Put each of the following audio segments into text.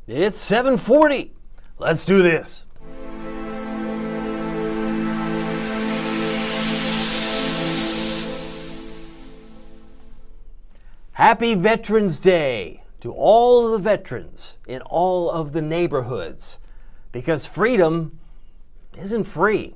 It's 7:40. Let's do this. Happy Veterans Day to all of the veterans in all of the neighborhoods, because freedom isn't free.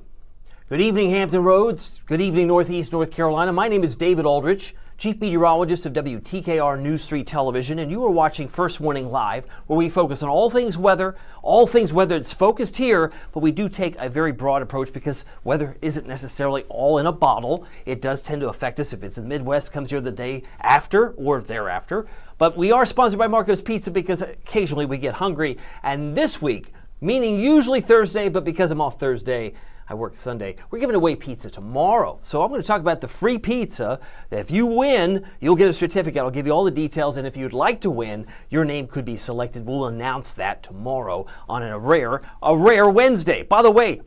Good evening, Hampton Roads. Good evening, Northeast North Carolina. My name is David Aldrich, Chief Meteorologist of WTKR News 3 Television, and you are watching First Warning Live, where we focus on all things weather. It's focused here, but we do take a very broad approach because weather isn't necessarily all in a bottle. It does tend to affect us if it's in the Midwest, comes here the day after or thereafter. But we are sponsored by Marco's Pizza because occasionally we get hungry, and this week, meaning usually Thursday, but because I'm off Thursday, I work Sunday, we're giving away pizza tomorrow. So I'm going to talk about the free pizza that if you win, you'll get a certificate. I'll give you all the details, and if you'd like to win, your name could be selected. We'll announce that tomorrow on a rare Wednesday. By the way,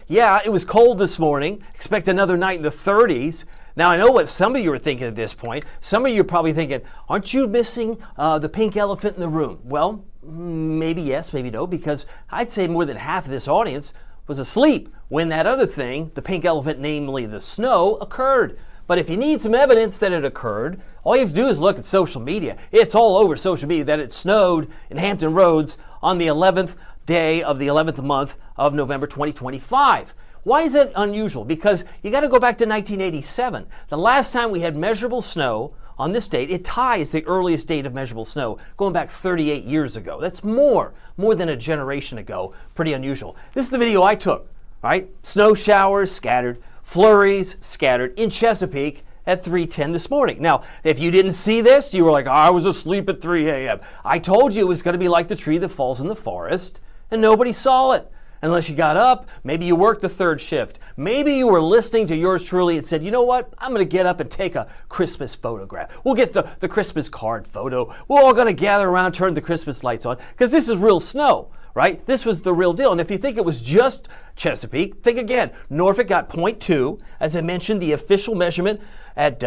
yeah, it was cold this morning. Expect another night in the 30s. Now, I know what some of you are thinking at this point. Some of you are probably thinking, aren't you missing the pink elephant in the room? Well, maybe yes, maybe no, because I'd say more than half of this audience was asleep when that other thing, the pink elephant, namely the snow, occurred. But if you need some evidence that it occurred, all you have to do is look at social media. It's all over social media that it snowed in Hampton Roads on the 11th day of the 11th month of November 2025. Why is that unusual? Because you got to go back to 1987. The last time we had measurable snow on this date, it ties the earliest date of measurable snow going back 38 years ago. That's more than a generation ago. Pretty unusual. This is the video I took, right? Snow showers scattered, flurries scattered in Chesapeake at 3:10 this morning. Now, if you didn't see this, you were like, I was asleep at 3 a.m. I told you it was going to be like the tree that falls in the forest, and nobody saw it. Unless you got up, maybe you worked the third shift. Maybe you were listening to yours truly and said, you know what, I'm going to get up and take a Christmas photograph. We'll get the Christmas card photo. We're all going to gather around, turn the Christmas lights on, because this is real snow, right? This was the real deal. And if you think it was just Chesapeake, think again. Norfolk got 0.2. As I mentioned, the official measurement at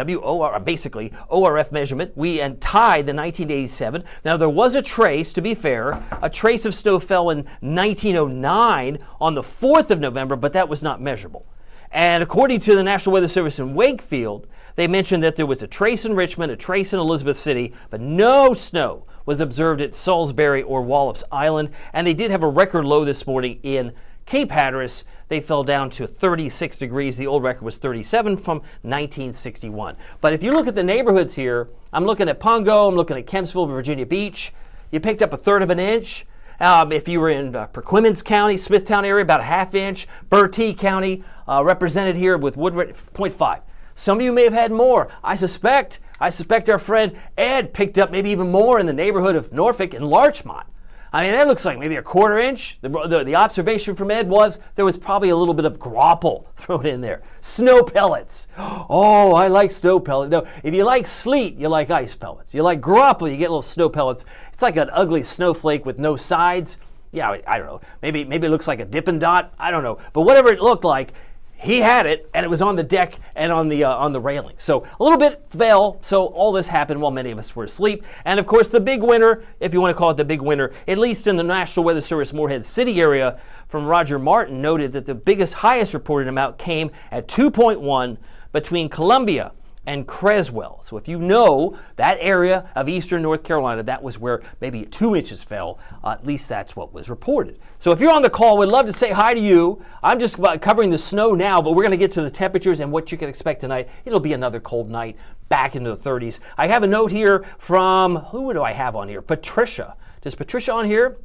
basically ORF measurement, we tied the 1987. Now, there was a trace, to be fair, a trace of snow fell in 1909 on the 4th of November, but that was not measurable. And according to the National Weather Service in Wakefield, they mentioned that there was a trace in Richmond, a trace in Elizabeth City, but no snow was observed at Salisbury or Wallops Island. And they did have a record low this morning in Cape Hatteras. They fell down to 36 degrees. The old record was 37 from 1961. But if you look at the neighborhoods here, I'm looking at Pongo, I'm looking at Kempsville, Virginia Beach. You picked up 1/3 of an inch. If you were in Perquimans County, Smithtown area, about a 1/2 inch. Bertie County, represented here with Woodward, 0.5. Some of you may have had more. I suspect our friend Ed picked up maybe even more in the neighborhood of Norfolk and Larchmont. I mean, that looks like maybe a 1/4 inch. The observation from Ed was there was probably a little bit of grapple thrown in there. Snow pellets. Oh, I like snow pellets. No, if you like sleet, you like ice pellets. You like grapple, you get little snow pellets. It's like an ugly snowflake with no sides. Yeah, I don't know. Maybe it looks like a Dippin' Dot. I don't know. But whatever it looked like, he had it, and it was on the deck and on the railing. So a little bit fell, so all this happened while many of us were asleep. And of course, the big winner, if you want to call it the big winner, at least in the National Weather Service Morehead City area, from Roger Martin, noted that the highest reported amount came at 2.1 between Columbia and Creswell. So if you know that area of eastern North Carolina, that was where maybe 2 inches fell. At least that's what was reported. So if you're on the call, we'd love to say hi to you. I'm just covering the snow now, but we're going to get to the temperatures and what you can expect tonight. It'll be another cold night, back into the 30s. I have a note here from, who do I have on here? Patricia. Is Patricia on here?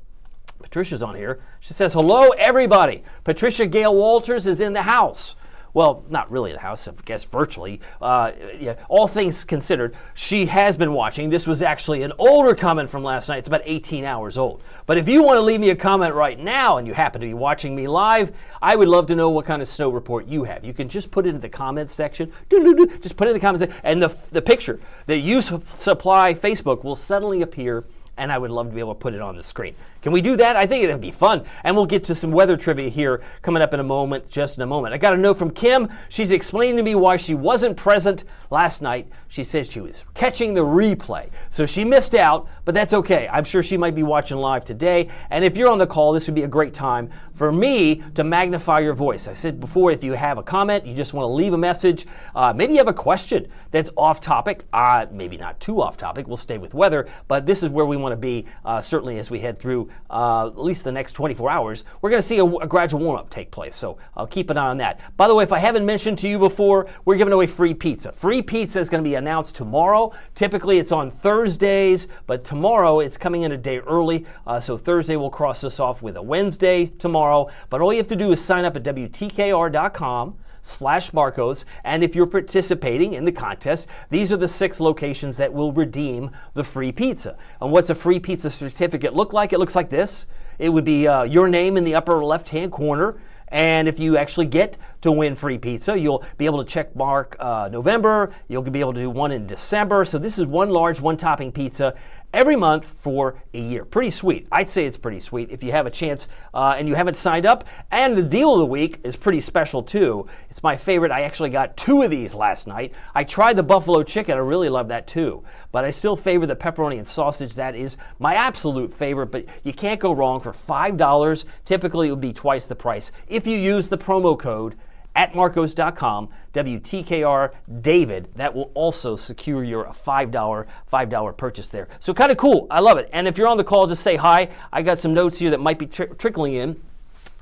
Patricia's on here. She says, hello, everybody. Patricia Gale Walters is in the house. Well, not really the house, I guess virtually. Yeah, all things considered, she has been watching. This was actually an older comment from last night. It's about 18 hours old. But if you want to leave me a comment right now and you happen to be watching me live, I would love to know what kind of snow report you have. You can just put it in the comments section. Just put it in the comments section. And the picture that you supply Facebook will suddenly appear, and I would love to be able to put it on the screen. Can we do that? I think it'd be fun. And we'll get to some weather trivia here coming up in a moment, just in a moment. I got a note from Kim. She's explaining to me why she wasn't present last night. She said she was catching the replay. So she missed out, but that's okay. I'm sure she might be watching live today. And if you're on the call, this would be a great time for me to magnify your voice. I said before, if you have a comment, you just want to leave a message, maybe you have a question that's off topic, maybe not too off topic, we'll stay with weather, but this is where we want to be, certainly as we head through at least the next 24 hours. We're going to see a gradual warm-up take place, so I'll keep an eye on that. By the way, if I haven't mentioned to you before, we're giving away free pizza. Free pizza is going to be announced tomorrow. Typically it's on Thursdays, but tomorrow it's coming in a day early, so Thursday we'll cross this off with a Wednesday tomorrow. But all you have to do is sign up at WTKR.com/Marcos, and if you're participating in the contest, these are the 6 locations that will redeem the free pizza. And what's a free pizza certificate look like? It looks like this. It would be your name in the upper left-hand corner. And if you actually get to win free pizza, you'll be able to check mark November. You'll be able to do one in December. So this is one large, one-topping pizza every month for a year. Pretty sweet. I'd say it's pretty sweet if you have a chance and you haven't signed up. And the deal of the week is pretty special too. It's my favorite. I actually got 2 of these last night. I tried the buffalo chicken. I really love that too. But I still favor the pepperoni and sausage. That is my absolute favorite. But you can't go wrong for $5. Typically it would be twice the price if you use the promo code at marcos.com, WTKR David. That will also secure your $5 purchase there. So kind of cool. I love it. And if you're on the call, just say hi. I got some notes here that might be trickling in.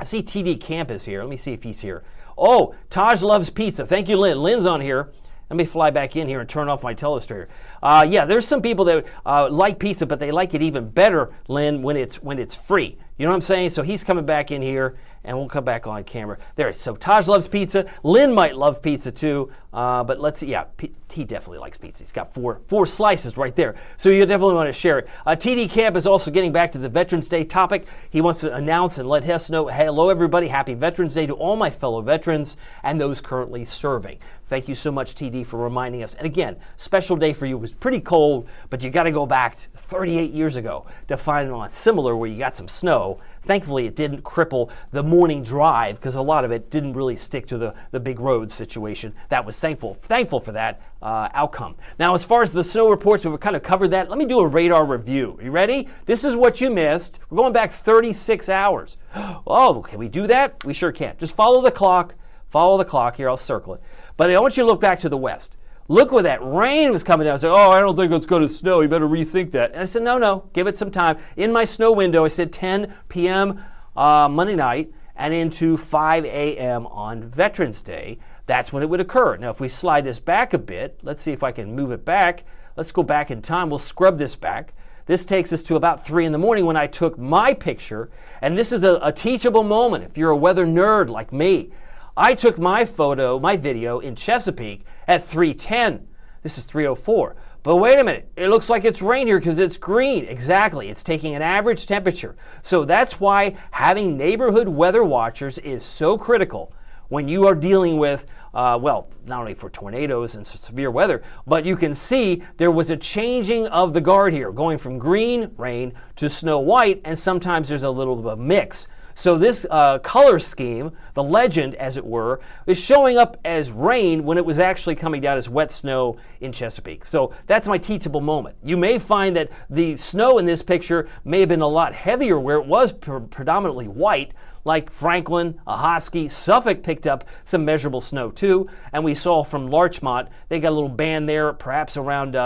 I see TD Camp is here. Let me see if he's here. Oh, Taj loves pizza. Thank you, Lynn. Lynn's on here. Let me fly back in here and turn off my telestrator. Yeah, there's some people that like pizza, but they like it even better, Lynn, when it's free. You know what I'm saying? So he's coming back in here, and we'll come back on camera. There, so Taj loves pizza. Lynn might love pizza too, but let's see. Yeah, he definitely likes pizza. He's got four slices right there. So you definitely want to share it. TD Camp is also getting back to the Veterans Day topic. He wants to announce and let us know, hello everybody, happy Veterans Day to all my fellow veterans and those currently serving. Thank you so much, TD, for reminding us. And again, special day for you. It was pretty cold, but you got to go back 38 years ago to find one similar where you got some snow. Thankfully, it didn't cripple the morning drive because a lot of it didn't really stick to the big road situation. That was thankful for that outcome. Now, as far as the snow reports, we've kind of covered that. Let me do a radar review. Are you ready? This is what you missed. We're going back 36 hours. Oh, can we do that? We sure can. Just follow the clock. Follow the clock. Here, I'll circle it. But I want you to look back to the west. Look where that rain was coming down. I said, oh, I don't think it's going to snow. You better rethink that. And I said, no, give it some time. In my snow window, I said 10 p.m. Monday night and into 5 a.m. on Veterans Day. That's when it would occur. Now, if we slide this back a bit, let's see if I can move it back. Let's go back in time. We'll scrub this back. This takes us to about 3 in the morning when I took my picture. And this is a teachable moment if you're a weather nerd like me. I took my video in Chesapeake at 3:10. This is 3:04. But wait a minute, it looks like it's rain here because it's green. Exactly, it's taking an average temperature. So that's why having neighborhood weather watchers is so critical when you are dealing with, well, not only for tornadoes and severe weather, but you can see there was a changing of the guard here, going from green, rain, to snow white, and sometimes there's a little bit of a mix. So this color scheme, the legend as it were, is showing up as rain when it was actually coming down as wet snow in Chesapeake. So that's my teachable moment. You may find that the snow in this picture may have been a lot heavier where it was predominantly white, like Franklin, Ahoskie, Suffolk picked up some measurable snow too. And we saw from Larchmont, they got a little band there, perhaps around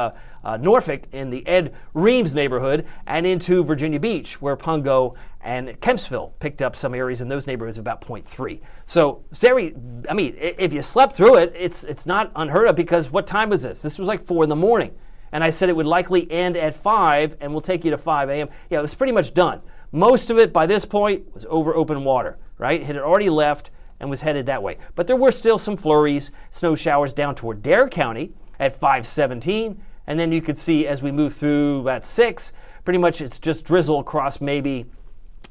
Norfolk in the Ed Reams neighborhood and into Virginia Beach, where Pungo and Kempsville picked up some areas in those neighborhoods of about 0.3. So, if you slept through it, it's not unheard of because what time was this? This was like 4 in the morning. And I said it would likely end at 5 and we'll take you to 5 a.m. Yeah, it was pretty much done. Most of it by this point was over open water, right? It had already left and was headed that way. But there were still some flurries, snow showers down toward Dare County at 5:17. And then you could see as we move through about 6, pretty much it's just drizzle across maybe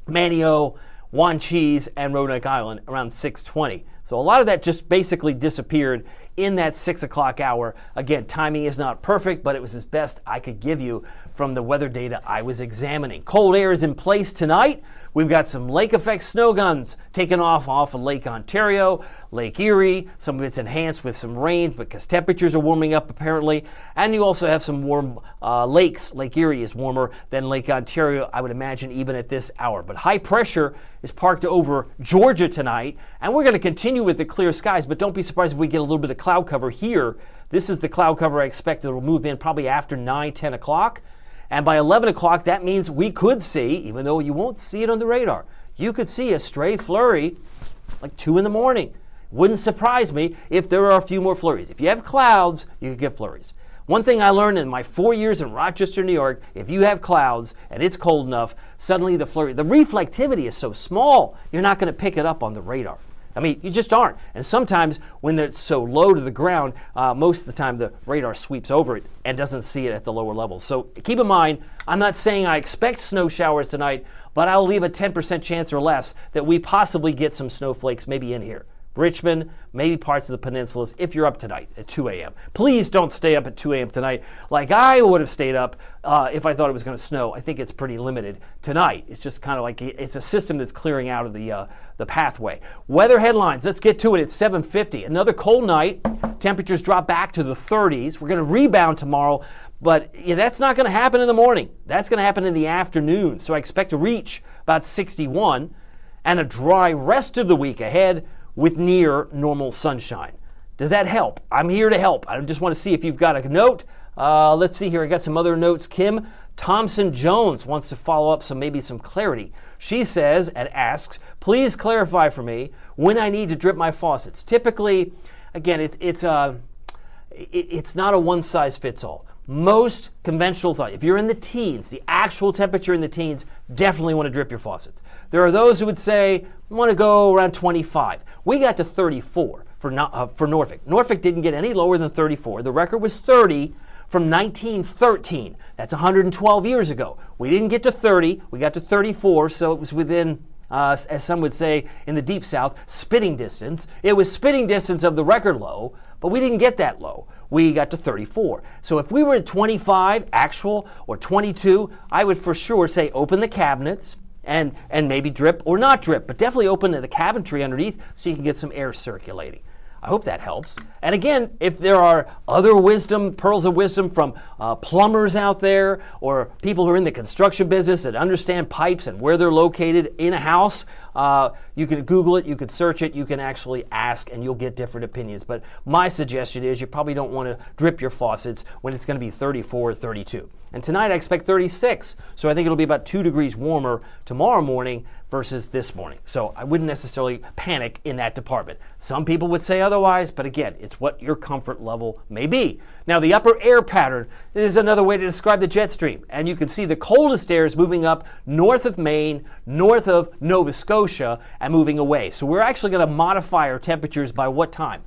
Manio, Wanchese, and Roanoke Island around 6:20. So a lot of that just basically disappeared in that 6 o'clock hour. Again, timing is not perfect, but it was as best I could give you from the weather data I was examining. Cold air is in place tonight. We've got some lake effect snow guns taking off of Lake Ontario, Lake Erie. Some of it's enhanced with some rain because temperatures are warming up apparently. And you also have some warm lakes. Lake Erie is warmer than Lake Ontario, I would imagine, even at this hour. But high pressure is parked over Georgia tonight. And we're going to continue with the clear skies, but don't be surprised if we get a little bit of cloud cover here. This is the cloud cover I expect it will move in probably after 9, 10 o'clock. And by 11 o'clock, that means we could see, even though you won't see it on the radar, you could see a stray flurry like 2 in the morning. Wouldn't surprise me if there are a few more flurries. If you have clouds, you could get flurries. One thing I learned in my 4 years in Rochester, New York, if you have clouds and it's cold enough, suddenly the reflectivity is so small, you're not going to pick it up on the radar. I mean, you just aren't. And sometimes when it's so low to the ground, most of the time the radar sweeps over it and doesn't see it at the lower levels. So keep in mind, I'm not saying I expect snow showers tonight, but I'll leave a 10% chance or less that we possibly get some snowflakes maybe in here. Richmond, maybe parts of the peninsulas if you're up tonight at 2 a.m. Please don't stay up at 2 a.m. tonight like I would have stayed up if I thought it was going to snow. I think it's pretty limited tonight. It's just kind of like it's a system that's clearing out of the pathway. Weather headlines, let's get to it. It's 7:50. Another cold night. Temperatures drop back to the 30s. We're going to rebound tomorrow, but that's not going to happen in the morning. That's going to happen in the afternoon. So I expect to reach about 61 and a dry rest of the week ahead with near normal sunshine. Does that help? I'm here to help. I just want to see if you've got a note. Let's see here. I got some other notes. Kim Thompson-Jones wants to follow up maybe some clarity. She says and asks, please clarify for me when I need to drip my faucets. Typically, again, it's not a one-size-fits-all. Most conventional thought, if you're in the teens, the actual temperature in the teens, definitely want to drip your faucets. There are those who would say, I want to go around 25. We got to 34 for Norfolk. Norfolk didn't get any lower than 34. The record was 30 from 1913. That's 112 years ago. We didn't get to 30. We got to 34, so it was within, as some would say in the Deep South, spitting distance. It was spitting distance of the record low, but we didn't get that low. We got to 34. So if we were at 25 actual or 22, I would for sure say open the cabinets and maybe drip or not drip, but definitely open the cabinetry underneath so you can get some air circulating. I hope that helps. And again, if there are other pearls of wisdom from plumbers out there or people who are in the construction business that understand pipes and where they're located in a house, you can Google it, you can search it, you can actually ask, and you'll get different opinions. But my suggestion is you probably don't want to drip your faucets when it's going to be 34 or 32. And tonight I expect 36, so I think it'll be about 2 degrees warmer tomorrow morning versus this morning. So I wouldn't necessarily panic in that department. Some people would say otherwise, but again, it's what your comfort level may be. Now the upper air pattern is another way to describe the jet stream, and you can see the coldest air is moving up north of Maine, north of Nova Scotia, and moving away. So we're actually going to modify our temperatures by what time?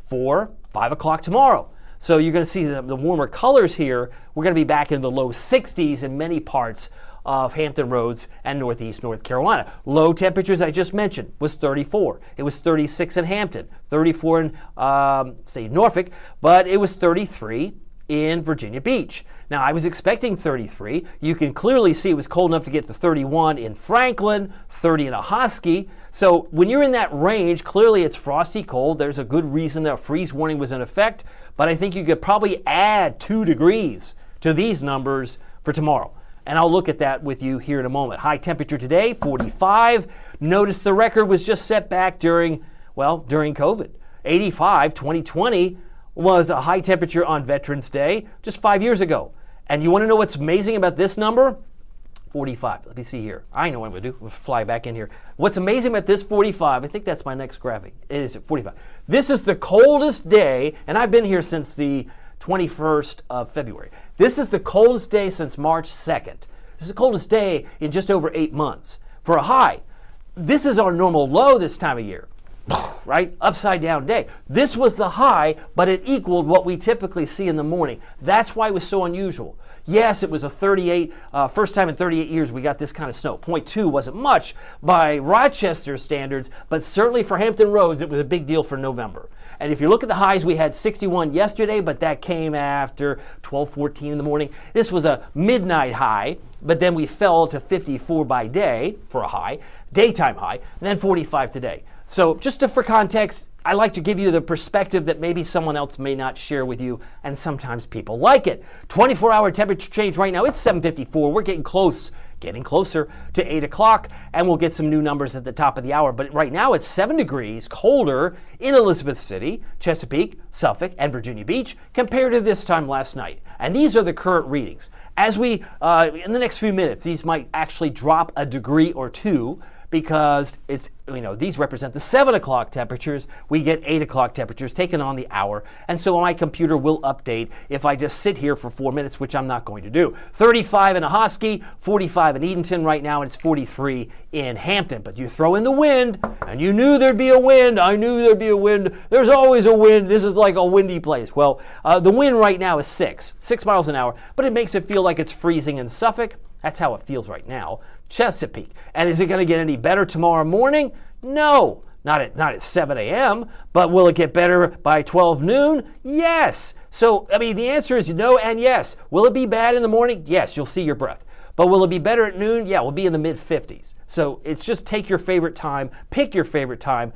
4, 5 o'clock tomorrow. So you're going to see the warmer colors here. We're going to be back in the low 60s in many parts of Hampton Roads and Northeast North Carolina. Low temperatures I just mentioned was 34. It was 36 in Hampton, 34 in, say, Norfolk, but it was 33 in Virginia Beach. Now, I was expecting 33. You can clearly see it was cold enough to get to 31 in Franklin, 30 in Ahoskie. So when you're in that range, clearly it's frosty cold. There's a good reason that a freeze warning was in effect, but I think you could probably add 2 degrees to these numbers for tomorrow. And I'll look at that with you here in a moment. High temperature today, 45. Notice the record was just set back during COVID. 85, 2020 was a high temperature on Veterans Day just 5 years ago. And you want to know what's amazing about this number? 45. Let me see here. I know what I'm going to do. We'll fly back in here. What's amazing about this 45, I think that's my next graphic. It is 45. This is the coldest day, and I've been here since the 21st of February. This is the coldest day since March 2nd. This is the coldest day in just over 8 months. For a high, this is our normal low this time of year, right? Upside down day. This was the high, but it equaled what we typically see in the morning. That's why it was so unusual. Yes, it was a 38, first time in 38 years we got this kind of snow. 0.2 wasn't much by Rochester standards, but certainly for Hampton Roads, it was a big deal for November. And if you look at the highs, we had 61 yesterday, but that came after 12:14 in the morning. This was a midnight high, but then we fell to 54 by day for a high, daytime high, and then 45 today. So just for context, I like to give you the perspective that maybe someone else may not share with you, and sometimes people like it. 24-hour temperature change right now, it's 7:54. We're getting closer to 8 o'clock, and we'll get some new numbers at the top of the hour. But right now it's 7 degrees colder in Elizabeth City, Chesapeake, Suffolk, and Virginia Beach compared to this time last night. And these are the current readings. As we, in the next few minutes, these might actually drop a degree or two, because it's, these represent the 7 o'clock temperatures. We get 8 o'clock temperatures taken on the hour. And so my computer will update if I just sit here for 4 minutes, which I'm not going to do. 35 in Ahoskie, 45 in Edenton right now, and it's 43 in Hampton. But you throw in the wind, and you knew there'd be a wind. I knew there'd be a wind. There's always a wind. This is like a windy place. Well, the wind right now is 6 miles an hour, but it makes it feel like it's freezing in Suffolk. That's how it feels right now. Chesapeake. And is it going to get any better tomorrow morning? No, not at 7 a.m., but will it get better by 12 noon? Yes. So, the answer is no and yes. Will it be bad in the morning? Yes, you'll see your breath. But will it be better at noon? Yeah, we'll be in the mid-50s. So it's just take your favorite time, pick your favorite time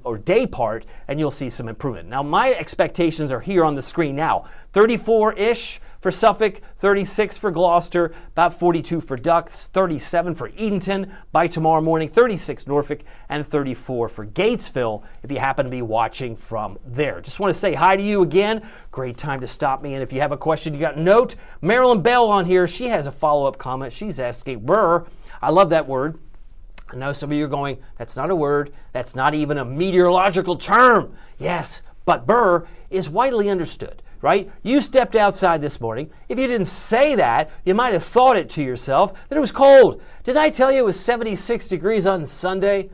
or day part, and you'll see some improvement. Now, my expectations are here on the screen now. 34-ish for Suffolk, 36 for Gloucester, about 42 for Ducks, 37 for Edenton by tomorrow morning, 36 Norfolk, and 34 for Gatesville if you happen to be watching from there. Just want to say hi to you again. Great time to stop me. And if you have a question, you got a note. Marilyn Bell on here, she has a follow-up comment. She's asking, brr, I love that word. I know some of you are going, that's not a word. That's not even a meteorological term. Yes, but brr is widely understood. Right? You stepped outside this morning. If you didn't say that, you might have thought it to yourself that it was cold. Did I tell you it was 76 degrees on Sunday?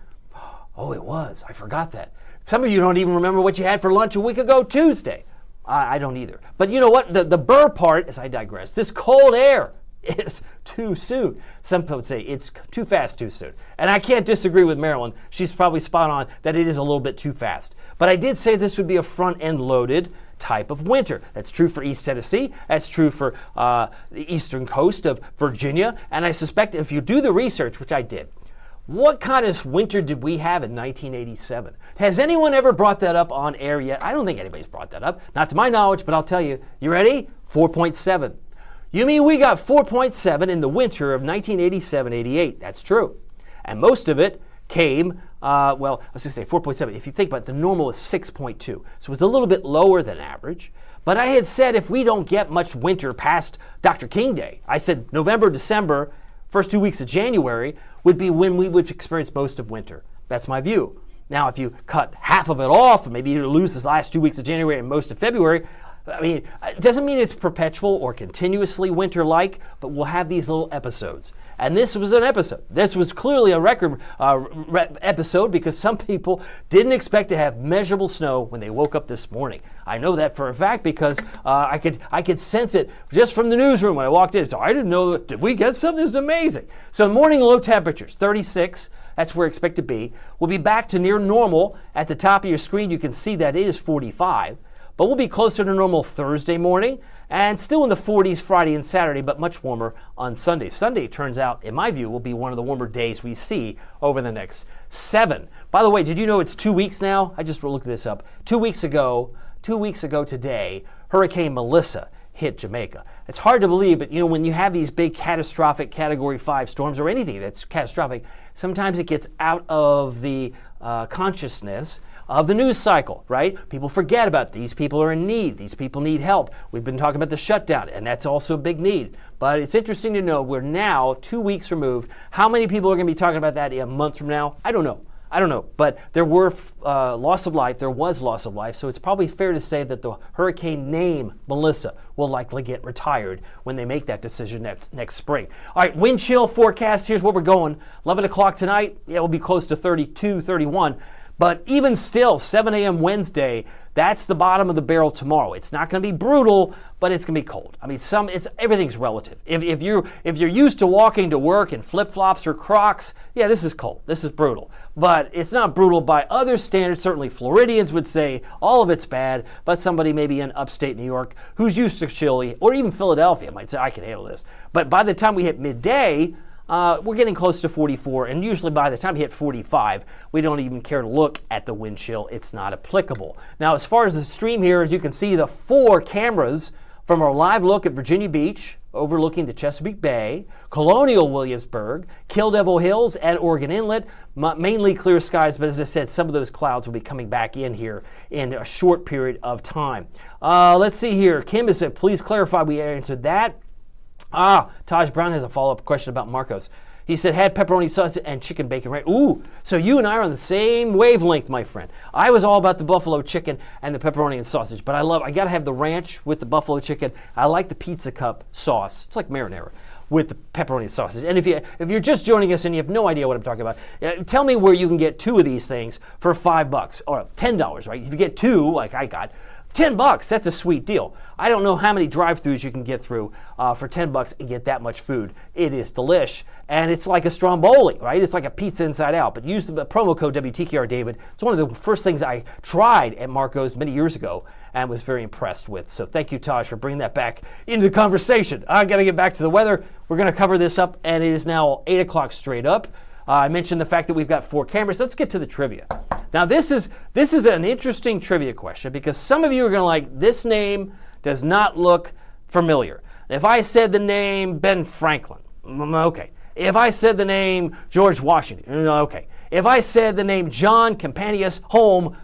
Oh, it was. I forgot that. Some of you don't even remember what you had for lunch a week ago, Tuesday. I don't either. But you know what? The burr part, as I digress, this cold air is too soon. Some people would say it's too fast too soon. And I can't disagree with Marilyn. She's probably spot on that it is a little bit too fast. But I did say this would be a front-end loaded type of winter. That's true for East Tennessee. That's true for the eastern coast of Virginia. And I suspect if you do the research, which I did, what kind of winter did we have in 1987? Has anyone ever brought that up on air yet? I don't think anybody's brought that up. Not to my knowledge, but I'll tell you. You ready? 4.7. You mean we got 4.7 in the winter of 1987-88? That's true. And most of it came, well, let's just say 4.7. If you think about it, the normal is 6.2. So it's a little bit lower than average. But I had said if we don't get much winter past Dr. King Day, I said November, December, first 2 weeks of January would be when we would experience most of winter. That's my view. Now, if you cut half of it off, maybe you lose the last 2 weeks of January and most of February, it doesn't mean it's perpetual or continuously winter-like, but we'll have these little episodes. And this was an episode. This was clearly a record episode because some people didn't expect to have measurable snow when they woke up this morning. I know that for a fact because I could sense it just from the newsroom when I walked in. So I didn't know, did we get something? This is amazing. So morning low temperatures, 36. That's where we expect to be. We'll be back to near normal. At the top of your screen, you can see that it is 45. But we'll be closer to normal Thursday morning and still in the 40s Friday and Saturday, but much warmer on Sunday. Sunday turns out, in my view, will be one of the warmer days we see over the next 7. By the way, did you know it's 2 weeks now? I just looked this up. 2 weeks ago today, Hurricane Melissa hit Jamaica. It's hard to believe, but when you have these big catastrophic Category 5 storms or anything that's catastrophic, sometimes it gets out of the consciousness of the news cycle, right? People forget about these people are in need. These people need help. We've been talking about the shutdown, and that's also a big need. But it's interesting to know we're now 2 weeks removed. How many people are going to be talking about that a month from now? I don't know. But there were loss of life. There was loss of life. So it's probably fair to say that the hurricane name, Melissa, will likely get retired when they make that decision next spring. All right, wind chill forecast. Here's where we're going. 11 o'clock tonight. Yeah, we'll be close to 32, 31. But even still, 7 a.m. Wednesday, that's the bottom of the barrel tomorrow. It's not going to be brutal, but it's going to be cold. I mean, everything's relative. If you're used to walking to work in flip-flops or Crocs, yeah, this is cold. This is brutal. But it's not brutal by other standards. Certainly Floridians would say all of it's bad, but somebody maybe in upstate New York who's used to chilly, or even Philadelphia might say, I can handle this. But by the time we hit midday, we're getting close to 44, and usually by the time you hit 45, we don't even care to look at the wind chill. It's not applicable. Now, as far as the stream here, as you can see, the 4 cameras from our live look at Virginia Beach, overlooking the Chesapeake Bay, Colonial Williamsburg, Kill Devil Hills, and Oregon Inlet, mainly clear skies, but as I said, some of those clouds will be coming back in here in a short period of time. Let's see here. Kim has said, please clarify, we answered that. Taj Brown has a follow-up question about Marcos. He said, had pepperoni sausage and chicken bacon, right? Ooh, so you and I are on the same wavelength, my friend. I was all about the buffalo chicken and the pepperoni and sausage, but I got to have the ranch with the buffalo chicken. I like the pizza cup sauce. It's like marinara with the pepperoni and sausage. And if you're just joining us and you have no idea what I'm talking about, tell me where you can get 2 of these things for $5 or $10, right? If you get 2, like I got, $10, that's a sweet deal. I don't know how many drive-thrus you can get through for $10 and get that much food. It is delish, and it's like a stromboli, right? It's like a pizza inside out, but use the promo code WTKR David. It's one of the first things I tried at Marco's many years ago and was very impressed with. So thank you, Taj, for bringing that back into the conversation. I got to get back to the weather. We're going to cover this up, and it is now 8 o'clock straight up. I mentioned the fact that we've got 4 cameras. Let's get to the trivia. Now, this is an interesting trivia question because some of you are going to like, this name does not look familiar. If I said the name Ben Franklin, okay. If I said the name George Washington, okay. If I said the name John Campanius Holm,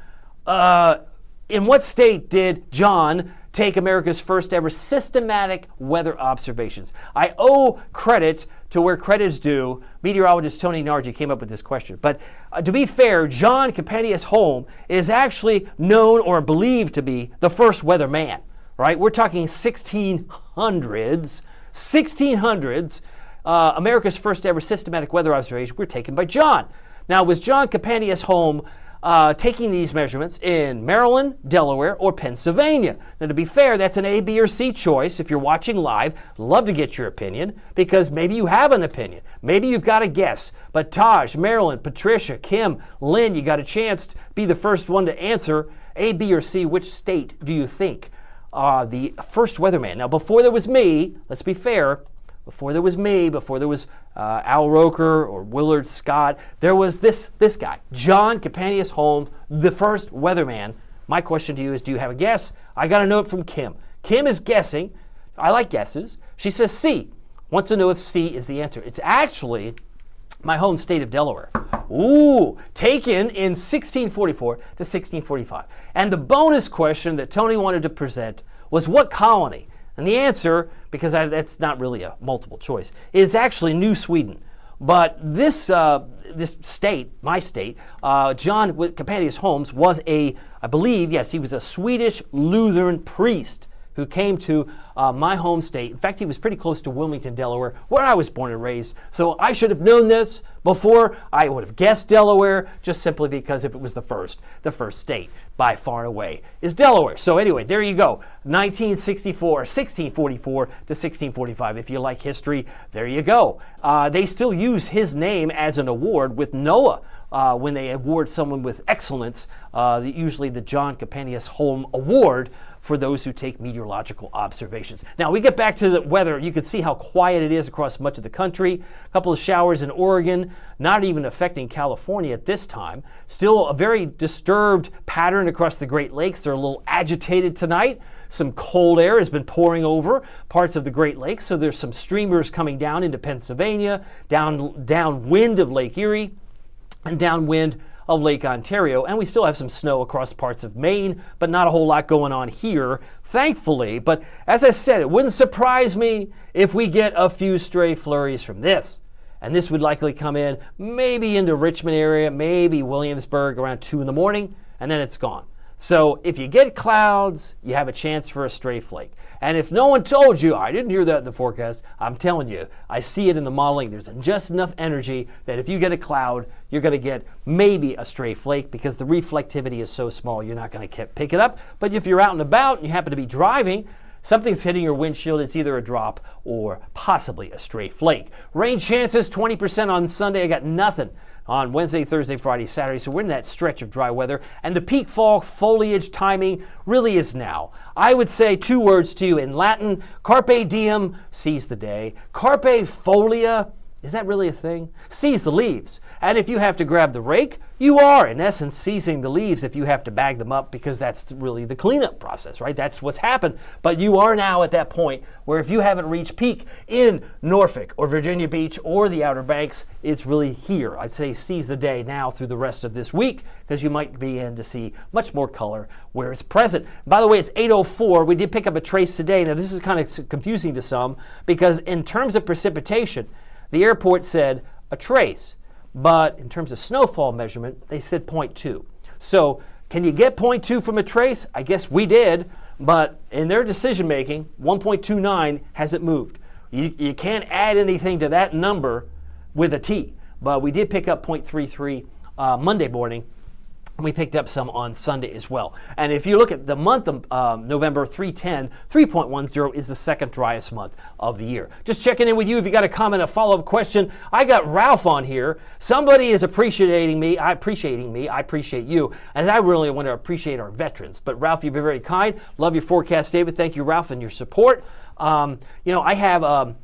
in what state did John take America's first ever systematic weather observations? I owe credit to where credit is due. Meteorologist Tony Nargi came up with this question. But to be fair, John Campanius Holm is actually known or believed to be the first weatherman, right? We're talking 1600s. America's first ever systematic weather observations were taken by John. Now, was John Campanius Holm taking these measurements in Maryland, Delaware, or Pennsylvania? Now, to be fair, that's an A, B, or C choice. If you're watching live, love to get your opinion because maybe you have an opinion. Maybe you've got a guess. But Taj, Marilyn, Patricia, Kim, Lynn, you got a chance to be the first one to answer. A, B, or C, which state do you think the first weatherman? Now, before there was me, let's be fair, before there was Al Roker or Willard Scott, there was this guy, John Campanius Holmes, the first weatherman. My question to you is, do you have a guess? I got a note from Kim. Kim is guessing. I like guesses. She says C. Wants to know if C is the answer. It's actually my home state of Delaware. Ooh, taken in 1644 to 1645. And the bonus question that Tony wanted to present was what colony? And the answer, because that's not really a multiple choice, is actually New Sweden. But this state, my state, John Campanius Holmes was I believe, yes, he was a Swedish Lutheran priest who came to my home state. In fact, he was pretty close to Wilmington, Delaware, where I was born and raised. So I should have known this before. I would have guessed Delaware, just simply because if it was the first state by far and away is Delaware. So anyway, there you go. 1644 to 1645. If you like history, there you go. They still use his name as an award with NOAA. When they award someone with excellence, usually the John Campanius Holm Award for those who take meteorological observations. Now we get back to the weather. You can see how quiet it is across much of the country. A couple of showers in Oregon, not even affecting California at this time. Still a very disturbed pattern across the Great Lakes. They're a little agitated tonight. Some cold air has been pouring over parts of the Great Lakes, so there's some streamers coming down into Pennsylvania, downwind of Lake Erie, and downwind of Lake Ontario, and we still have some snow across parts of Maine, but not a whole lot going on here, thankfully. But as I said, it wouldn't surprise me if we get a few stray flurries from this. And this would likely come in maybe into Richmond area, maybe Williamsburg around 2 in the morning, and then it's gone. So if you get clouds, you have a chance for a stray flake. And if no one told you, I didn't hear that in the forecast, I'm telling you, I see it in the modeling. There's just enough energy that if you get a cloud, you're going to get maybe a stray flake because the reflectivity is so small, you're not going to pick it up. But if you're out and about and you happen to be driving, something's hitting your windshield, it's either a drop or possibly a stray flake. Rain chances 20% on Sunday. I got nothing on Wednesday, Thursday, Friday, Saturday. So we're in that stretch of dry weather. And the peak fall foliage timing really is now. I would say 2 words to you in Latin: carpe diem, seize the day. Carpe folia, is that really a thing? Seize the leaves. And if you have to grab the rake, you are, in essence, seizing the leaves if you have to bag them up, because that's really the cleanup process, right? That's what's happened. But you are now at that point where if you haven't reached peak in Norfolk or Virginia Beach or the Outer Banks, it's really here. I'd say seize the day now through the rest of this week, because you might begin to see much more color where it's present. By the way, it's 8:04. We did pick up a trace today. Now, this is kind of confusing to some, because in terms of precipitation, the airport said a trace. But in terms of snowfall measurement, they said 0.2. So can you get 0.2 from a trace? I guess we did, but in their decision making, 1.29 hasn't moved. You can't add anything to that number with a T, but we did pick up 0.33 Monday morning. We picked up some on Sunday as well. And if you look at the month of November, 3.10 is the second driest month of the year. Just checking in with you. If you got a comment, a follow-up question, I got Ralph on here. Somebody is appreciating me. I appreciate you. And I really want to appreciate our veterans. But Ralph, you've been very kind. Love your forecast, David. Thank you, Ralph, and your support. I have,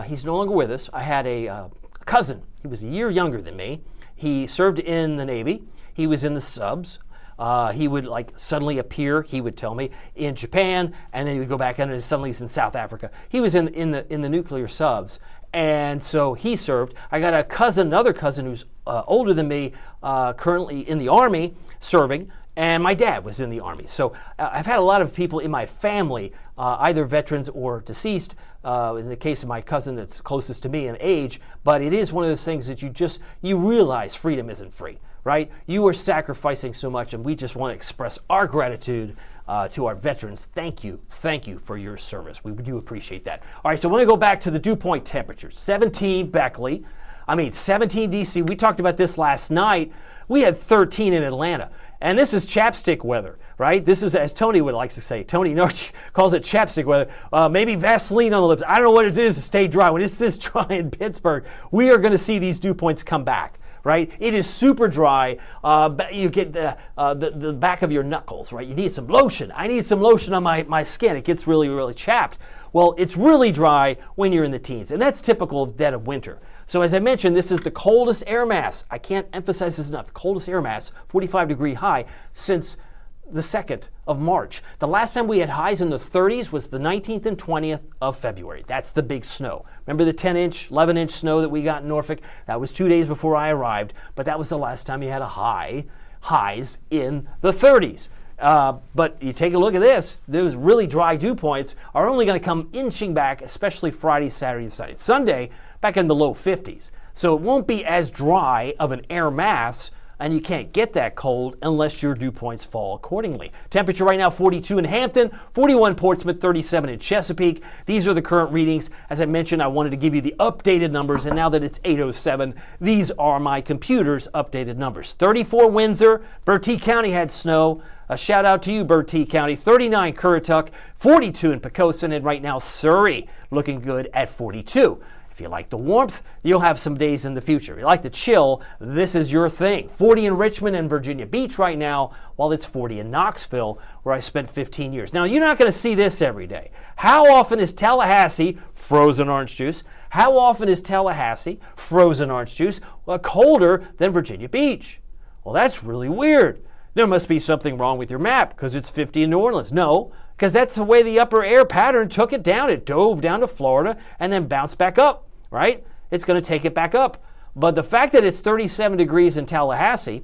he's no longer with us. I had a cousin. He was a year younger than me. He served in the Navy. He was in the subs. He would suddenly appear, he would tell me, in Japan, and then he would go back and suddenly he's in South Africa. He was in the nuclear subs, and so he served. I got another cousin who's older than me, currently in the Army serving, and my dad was in the Army. So I've had a lot of people in my family, either veterans or deceased, in the case of my cousin that's closest to me in age, but it is one of those things that you realize freedom isn't free. Right? You are sacrificing so much, and we just want to express our gratitude to our veterans. Thank you for your service. We do appreciate that. All right, so I want to go back to the dew point temperatures. 17 Beckley, 17 DC. We talked about this last night. We had 13 in Atlanta, and this is chapstick weather, right? This is, as Tony would like to say, Tony Norch calls it chapstick weather. Maybe Vaseline on the lips. I don't know what it is to stay dry. When it's this dry in Pittsburgh, we are going to see these dew points come back. Right? It is super dry. You get the back of your knuckles, right? You need some lotion. I need some lotion on my skin. It gets really, really chapped. Well, it's really dry when you're in the teens, and that's typical of dead of winter. So as I mentioned, this is the coldest air mass. I can't emphasize this enough. The coldest air mass, 45-degree high, since the 2nd of March. The last time we had highs in the 30s was the 19th and 20th of February. That's the big snow. Remember the 10-inch, 11-inch snow that we got in Norfolk? That was 2 days before I arrived, but that was the last time you had highs in the 30s. But you take a look at this, those really dry dew points are only going to come inching back, especially Friday, Saturday, Sunday. Sunday, back in the low 50s. So it won't be as dry of an air mass, and you can't get that cold unless your dew points fall accordingly. Temperature right now, 42 in Hampton, 41 Portsmouth, 37 in Chesapeake. These are the current readings. As I mentioned, I wanted to give you the updated numbers, and now that it's 8:07, these are my computer's updated numbers. 34 Windsor, Bertie County had snow. A shout out to you, Bertie County. 39 Currituck, 42 in Poquoson, and right now Surrey looking good at 42. If you like the warmth, you'll have some days in the future. If you like the chill, this is your thing. 40 in Richmond and Virginia Beach right now, while it's 40 in Knoxville, where I spent 15 years. Now, you're not going to see this every day. How often is Tallahassee frozen orange juice? How often is Tallahassee frozen orange juice colder than Virginia Beach? Well, that's really weird. There must be something wrong with your map because it's 50 in New Orleans. No, because that's the way the upper air pattern took it down. It dove down to Florida and then bounced back up, right? It's going to take it back up. But the fact that it's 37 degrees in Tallahassee,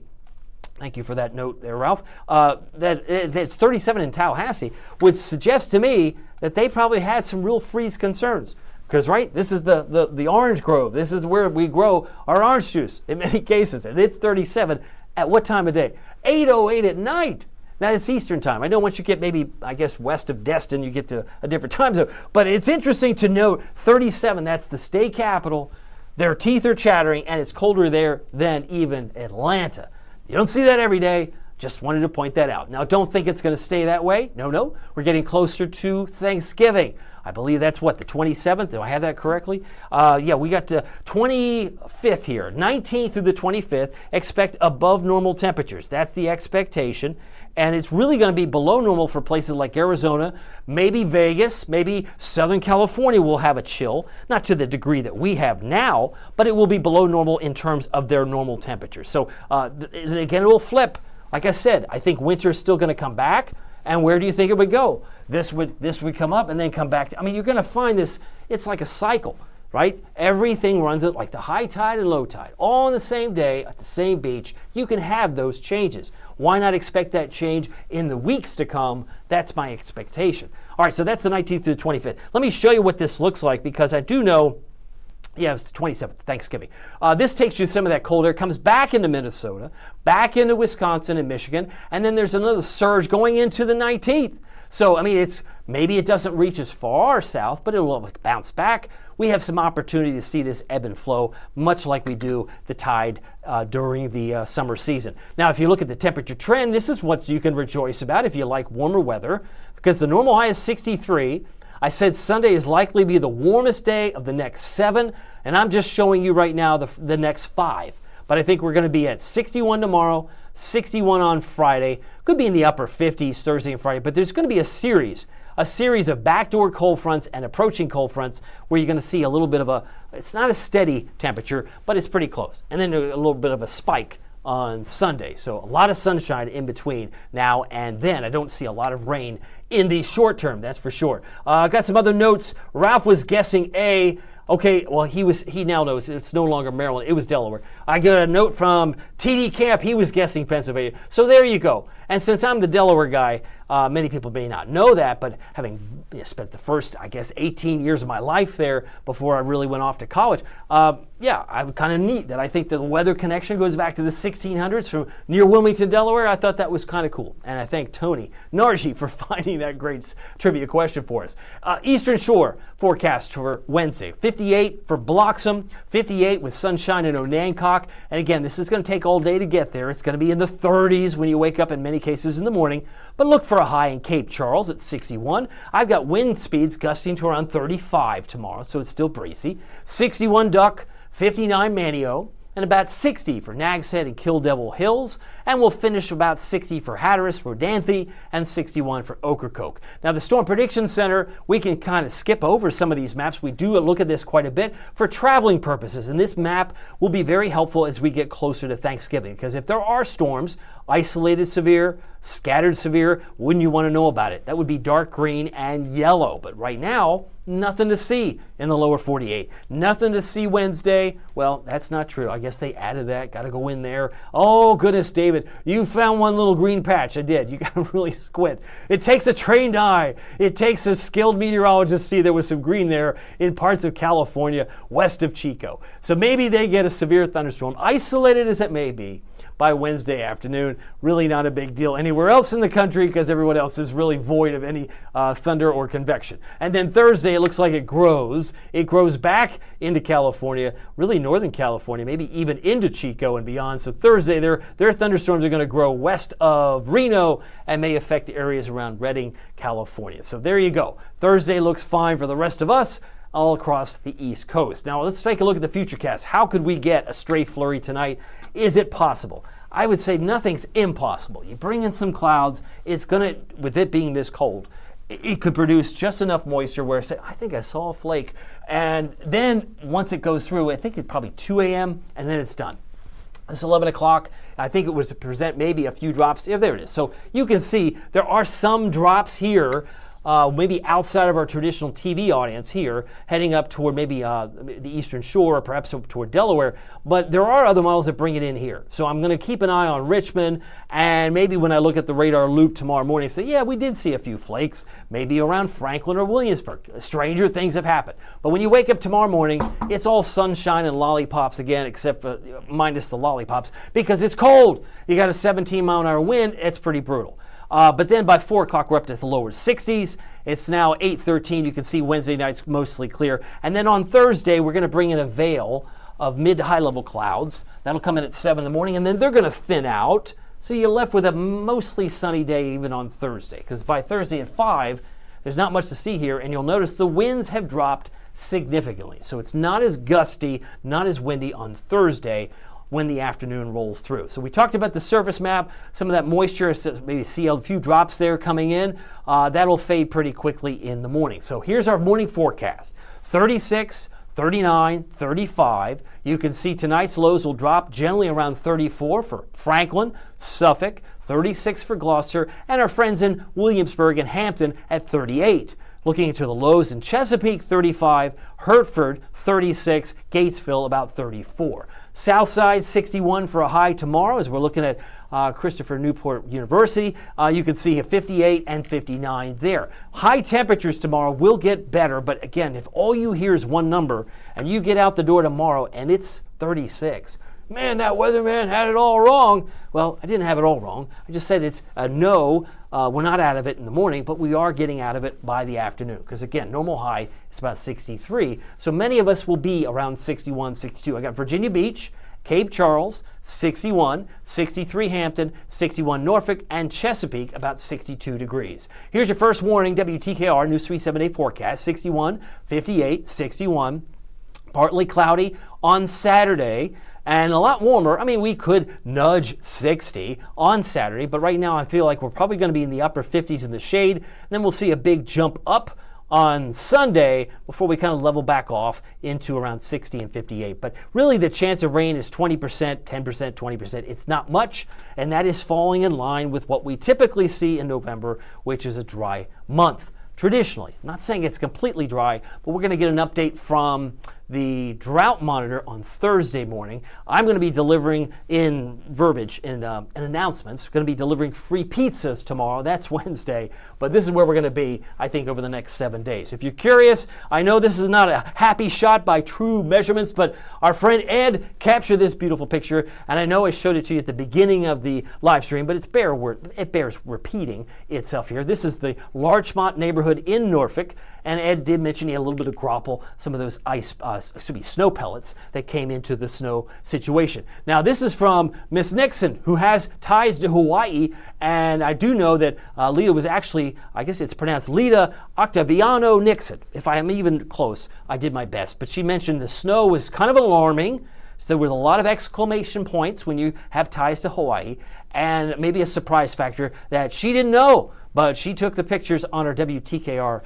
thank you for that note there, Ralph, that it's 37 in Tallahassee would suggest to me that they probably had some real freeze concerns. Because, right, this is the orange grove. This is where we grow our orange juice in many cases. And it's 37 at what time of day? 8:08 at night. Now, it's Eastern time. I know once you get maybe, I guess, west of Destin, you get to a different time zone. But it's interesting to note 37, that's the state capital. Their teeth are chattering, and it's colder there than even Atlanta. You don't see that every day. Just wanted to point that out. Now, don't think it's going to stay that way. No. We're getting closer to Thanksgiving. I believe that's what, the 27th? Do I have that correctly? Yeah, we got the 25th here, 19th through the 25th. Expect above normal temperatures. That's the expectation. And it's really going to be below normal for places like Arizona, maybe Vegas, maybe Southern California will have a chill. Not to the degree that we have now, but it will be below normal in terms of their normal temperatures. So again, it will flip. Like I said, I think winter is still going to come back. And where do you think it would go? This would come up and then come back. I mean, you're going to find this, it's like a cycle, right? Everything runs it like the high tide and low tide, all on the same day at the same beach. You can have those changes. Why not expect that change in the weeks to come? That's my expectation. All right, so that's the 19th through the 25th. Let me show you what this looks like, because I do know, yeah, it's the 27th, Thanksgiving. This takes you some of that cold air, comes back into Minnesota, back into Wisconsin and Michigan, and then there's another surge going into the 19th. So, I mean, maybe it doesn't reach as far south, but it will bounce back. We have some opportunity to see this ebb and flow, much like we do the tide during the summer season. Now, if you look at the temperature trend, this is what you can rejoice about if you like warmer weather, because the normal high is 63. I said Sunday is likely to be the warmest day of the next 7, and I'm just showing you right now the next 5. But I think we're going to be at 61 tomorrow, 61 on Friday. Could be in the upper 50s Thursday and Friday, but there's going to be a series of backdoor cold fronts and approaching cold fronts where you're going to see a little bit of it's not a steady temperature, but it's pretty close. And then a little bit of a spike on Sunday. So a lot of sunshine in between now and then. I don't see a lot of rain in the short term, that's for sure. I got some other notes. Ralph was guessing A. Okay, well, he now knows it's no longer Maryland. It was Delaware. I got a note from TD Camp. He was guessing Pennsylvania. So there you go. And since I'm the Delaware guy, many people may not know that, but having spent the first, 18 years of my life there before I really went off to college, I'm kind of neat that I think the weather connection goes back to the 1600s from near Wilmington, Delaware. I thought that was kind of cool. And I thank Tony Nargi for finding that great trivia question for us. Eastern Shore forecast for Wednesday. 58 for Bloxham, 58 with sunshine in Onancock. And again, this is going to take all day to get there. It's going to be in the 30s when you wake up in many cases in the morning. But look for a high in Cape Charles at 61. I've got wind speeds gusting to around 35 tomorrow, so it's still breezy. 61 Duck, 59 Manio, and about 60 for Nags Head and Kill Devil Hills, and we'll finish about 60 for Hatteras, Rodanthe, and 61 for Ocracoke. Now, the Storm Prediction Center, we can kind of skip over some of these maps. We do look at this quite a bit for traveling purposes, and this map will be very helpful as we get closer to Thanksgiving, because if there are storms, isolated severe, scattered severe, wouldn't you want to know about it? That would be dark green and yellow, but right now, nothing to see in the lower 48. Nothing to see Wednesday. Well, that's not true. I guess they added that. Got to go in there. Oh, goodness, David, you found one little green patch. I did. You got to really squint. It takes a trained eye. It takes a skilled meteorologist to see there was some green there in parts of California west of Chico. So maybe they get a severe thunderstorm, isolated as it may be, by Wednesday afternoon. Really not a big deal anywhere else in the country because everyone else is really void of any thunder or convection. And then Thursday, it looks like it grows. It grows back into California, really northern California, maybe even into Chico and beyond. So Thursday, their thunderstorms are going to grow west of Reno and may affect areas around Redding, California. So there you go. Thursday looks fine for the rest of us all across the East Coast. Now let's take a look at the futurecast. How could we get a stray flurry tonight? Is it possible? I would say nothing's impossible. You bring in some clouds, it's going to, with it being this cold, it could produce just enough moisture where I think I saw a flake. And then once it goes through, I think it's probably 2 a.m. and then it's done. It's 11 o'clock. I think it was to present maybe a few drops. Yeah, there it is. So you can see there are some drops here, maybe outside of our traditional TV audience here, heading up toward maybe the Eastern Shore or perhaps up toward Delaware. But there are other models that bring it in here. So I'm going to keep an eye on Richmond, and maybe when I look at the radar loop tomorrow morning, say, yeah, we did see a few flakes, maybe around Franklin or Williamsburg. Stranger things have happened. But when you wake up tomorrow morning, it's all sunshine and lollipops again, except for minus the lollipops, because it's cold. You got a 17-mile-an-hour wind. It's pretty brutal. But then by 4 o'clock, we're up to the lower 60s. It's now 8:13. You can see Wednesday night's mostly clear. And then on Thursday, we're going to bring in a veil of mid to high level clouds. That'll come in at 7 in the morning, and then they're going to thin out. So you're left with a mostly sunny day even on Thursday, because by Thursday at 5, there's not much to see here, and you'll notice the winds have dropped significantly. So it's not as gusty, not as windy on Thursday when the afternoon rolls through. So we talked about the surface map, some of that moisture, maybe see a few drops there coming in. That'll fade pretty quickly in the morning. So here's our morning forecast. 36, 39, 35. You can see tonight's lows will drop generally around 34 for Franklin, Suffolk, 36 for Gloucester, and our friends in Williamsburg and Hampton at 38. Looking into the lows in Chesapeake, 35, Hertford, 36, Gatesville, about 34. Southside, 61 for a high tomorrow as we're looking at Christopher Newport University. You can see 58 and 59 there. High temperatures tomorrow will get better, but again, if all you hear is one number and you get out the door tomorrow and it's 36, man, that weatherman had it all wrong. Well, I didn't have it all wrong. I just said it's a no. We're not out of it in the morning, but we are getting out of it by the afternoon. Because again, normal high is about 63. So many of us will be around 61, 62. I got Virginia Beach, Cape Charles, 61, 63 Hampton, 61 Norfolk, and Chesapeake, about 62 degrees. Here's your first warning, WTKR News 3 7-day forecast, 61, 58, 61. Partly cloudy on Saturday and a lot warmer. I mean, we could nudge 60 on Saturday, but right now I feel like we're probably going to be in the upper 50s in the shade. And then we'll see a big jump up on Sunday before we kind of level back off into around 60 and 58. But really the chance of rain is 20%, 10%, 20%. It's not much, and that is falling in line with what we typically see in November, which is a dry month. Traditionally, I'm not saying it's completely dry, but we're going to get an update from the drought monitor on Thursday morning. I'm going to be delivering in verbiage and announcements. Going to be delivering free pizzas tomorrow. That's Wednesday, but this is where we're going to be, I think, over the next 7 days. If you're curious, I know this is not a happy shot by true measurements, but our friend Ed captured this beautiful picture, and I know I showed it to you at the beginning of the live stream, but it bears repeating itself here. This is the Larchmont neighborhood in Norfolk, and Ed did mention he had a little bit of grapple, some of those snow pellets that came into the snow situation. Now, this is from Miss Nixon, who has ties to Hawaii, and I do know that Lita was actually, I guess it's pronounced Lita Octaviano Nixon. If I am even close, I did my best. But she mentioned the snow was kind of alarming, so there was a lot of exclamation points when you have ties to Hawaii, and maybe a surprise factor that she didn't know, but she took the pictures on her WTKR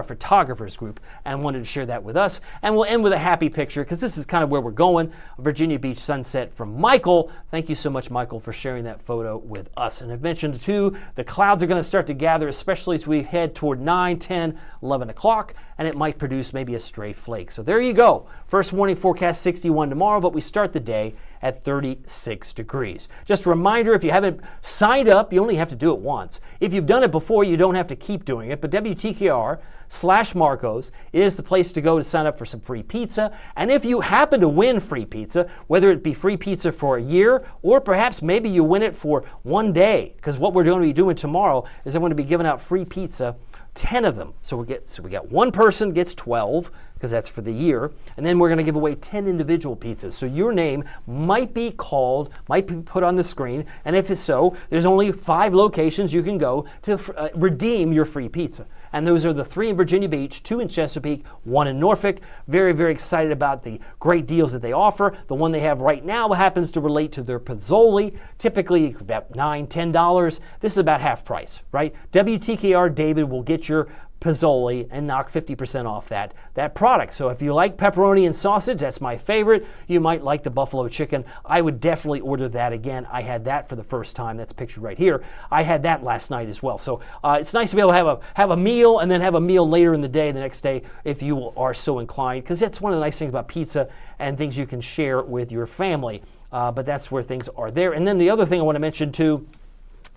photographers group and wanted to share that with us. And we'll end with a happy picture because this is kind of where we're going. A Virginia Beach sunset from Michael. Thank you so much, Michael, for sharing that photo with us. And I've mentioned too, the clouds are going to start to gather, especially as we head toward 9, 10, 11 o'clock, and it might produce maybe a stray flake. So there you go. First warning forecast 61 tomorrow, but we start the day at 36 degrees. Just a reminder, if you haven't signed up, you only have to do it once. If you've done it before, you don't have to keep doing it, but WTKR/Marcos is the place to go to sign up for some free pizza. And if you happen to win free pizza, whether it be free pizza for a year, or perhaps maybe you win it for one day, because what we're going to be doing tomorrow is I'm going to be giving out free pizza, 10 of them. So we got one person gets 12, because that's for the year, and then we're going to give away 10 individual pizzas. So your name might be called, might be put on the screen, and if it's so, there's only 5 locations you can go to redeem your free pizza. And those are the 3 in Virginia Beach, 2 in Chesapeake, 1 in Norfolk. Very, very excited about the great deals that they offer. The one they have right now happens to relate to their Pozzoli, typically about $9, $10. This is about half price, right? WTKR David will get your Pozzoli and knock 50% off that product. So if you like pepperoni and sausage, that's my favorite. You might like the buffalo chicken. I would definitely order that again. I had that for the first time. That's pictured right here. I had that last night as well. So it's nice to be able to have a meal and then have a meal later in the day, the next day, if you are so inclined, because that's one of the nice things about pizza and things you can share with your family. But that's where things are there. And then the other thing I want to mention too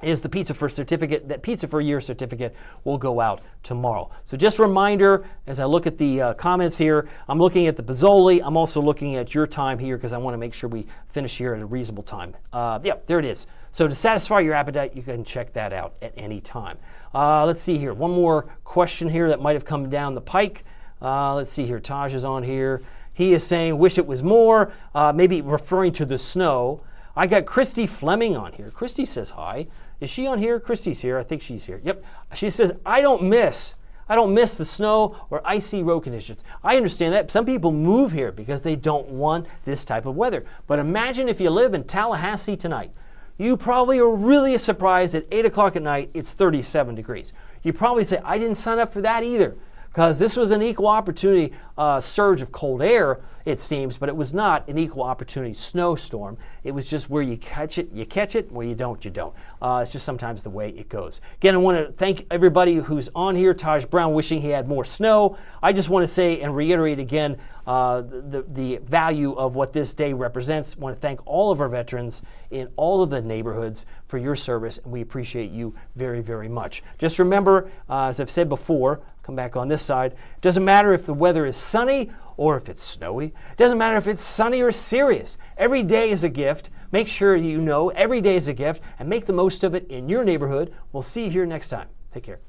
is the Pizza for certificate. That Pizza for a Year certificate will go out tomorrow. So just a reminder, as I look at the comments here, I'm looking at the Pozzoli. I'm also looking at your time here because I want to make sure we finish here at a reasonable time. Yeah, there it is. So to satisfy your appetite, you can check that out at any time. Let's see here. One more question here that might have come down the pike. Let's see here. Taj is on here. He is saying, wish it was more, maybe referring to the snow. I got Christy Fleming on here. Christy says hi. Is she on here? Christy's here. I think she's here. Yep. She says, I don't miss the snow or icy road conditions. I understand that. Some people move here because they don't want this type of weather. But imagine if you live in Tallahassee tonight. You probably are really surprised at 8 o'clock at night, it's 37 degrees. You probably say, I didn't sign up for that either, because this was an equal opportunity surge of cold air, it seems, but it was not an equal opportunity snowstorm. It was just where you catch it, where you don't, you don't. It's just sometimes the way it goes. Again, I want to thank everybody who's on here. Taj Brown wishing he had more snow. I just want to say and reiterate again the value of what this day represents. I want to thank all of our veterans in all of the neighborhoods for your service, and we appreciate you very, very much. Just remember, as I've said before, come back on this side, it doesn't matter if the weather is sunny or if it's snowy. It doesn't matter if it's sunny or serious. Every day is a gift. Make sure you know every day is a gift and make the most of it in your neighborhood. We'll see you here next time. Take care.